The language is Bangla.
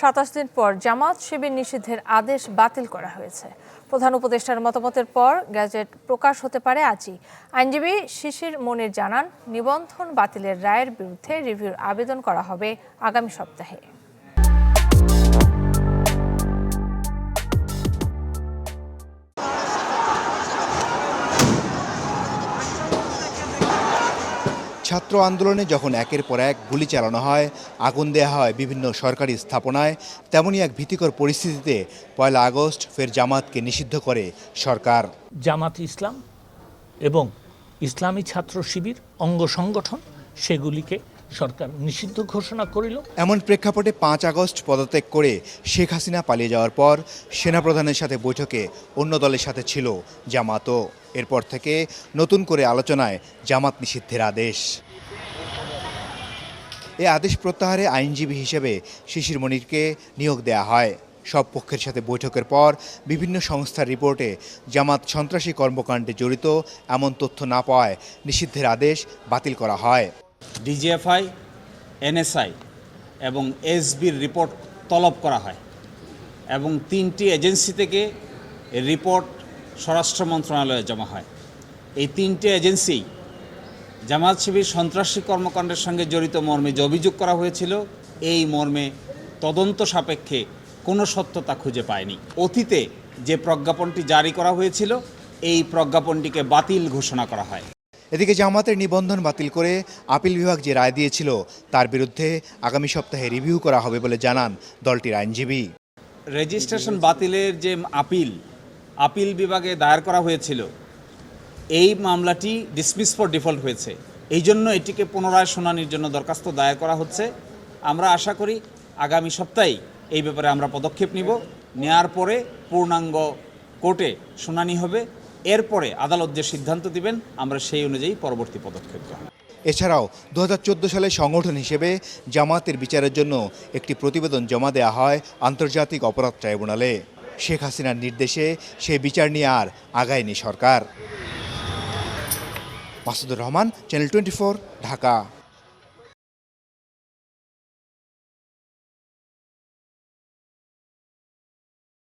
27 দিন পর জামাত শিবির নিষিদ্ধের আদেশ বাতিল করা হয়েছে। প্রধান উপদেষ্টার মতামতের পর গ্যাজেট প্রকাশ হতে পারে আজই। আইনজীবী শিশির মনির জানান, নিবন্ধন বাতিলের রায়ের বিরুদ্ধে রিভিউর আবেদন করা হবে আগামী সপ্তাহে। ছাত্র আন্দোলনে যখন একের পর এক গুলি চালানো হয়, আগুন দেয়া হয় বিভিন্ন সরকারি স্থাপনায়, তেমনই এক ভীতিকর পরিস্থিতিতে 1 আগস্ট ফের জামাতকে নিষিদ্ধ করে সরকার। জামাত ইসলাম এবং ইসলামী ছাত্র শিবির অঙ্গ সংগঠন সেগুলিকে সরকার নিষিদ্ধ ঘোষণা করিল। এমন প্রেক্ষাপটে 5 আগস্ট পদত্যাগ করে শেখ হাসিনা পালিয়ে যাওয়ার পর সেনাপ্রধানের সাথে বৈঠকে অন্য দলের সাথে ছিল জামাতও। এরপর থেকে নতুন করে আলোচনায় জামাত নিষিদ্ধের আদেশ। এই আদেশ প্রত্যাহারে আইনজীবী হিসেবে শিশির মনিরকে নিয়োগ দেয়া হয়। সব পক্ষের সাথে বৈঠকের পর বিভিন্ন সংস্থার রিপোর্টে জামাত সন্ত্রাসী কর্মকাণ্ডে জড়িত এমন তথ্য না পাওয়ায় নিষিদ্ধের আদেশ বাতিল করা হয়। ডিজিএফআই, এনএসআই এবং এসবির রিপোর্ট তলব করা হয় এবং 3টি এজেন্সি থেকে রিপোর্ট স্বরাষ্ট্র মন্ত্রণালয়ে জমা হয়। এই 3টে এজেন্সি জামাত শিবির সন্ত্রাসী কর্মকাণ্ডের সঙ্গে জড়িত মর্মে যে অভিযোগ করা হয়েছিল, এই মর্মে তদন্ত সাপেক্ষে কোনো সত্যতা খুঁজে পায়নি। অতীতে যে প্রজ্ঞাপনটি জারি করা হয়েছিল, এই প্রজ্ঞাপনটিকে বাতিল ঘোষণা করা হয়। এদিকে জামাতের নিবন্ধন বাতিল করে আপিল বিভাগ যে রায় দিয়েছিল, তার বিরুদ্ধে আগামী সপ্তাহে রিভিউ করা হবে বলে জানান দলটির আইনজীবী। রেজিস্ট্রেশন বাতিলের যে আপিল বিভাগে দায়ের করা হয়েছিল, এই মামলাটি ডিসমিস ফর ডিফল্ট হয়েছে। এই জন্য এটিকে পুনরায় শুনানির জন্য দরখাস্ত দায়ের করা হচ্ছে। আমরা আশা করি আগামী সপ্তাহেই এই ব্যাপারে আমরা পদক্ষেপ নিব। নেয়ার পরে পূর্ণাঙ্গ কোর্টে শুনানি হবে। এরপরে আদালত যে সিদ্ধান্ত দিবেন, আমরা সেই অনুযায়ী পরবর্তী পদক্ষেপ নেব। এছাড়াও 2014 সালে সংগঠন হিসেবে জামাতের বিচারের জন্য একটি প্রতিবেদন জমা দেওয়া হয় আন্তর্জাতিক অপরাধ ট্রাইব্যুনালে। শেখ হাসিনার নির্দেশে সেই বিচার নিয়ে আর আগায়নি সরকার। মাসুদুর রহমান, চ্যানেল 24, ঢাকা।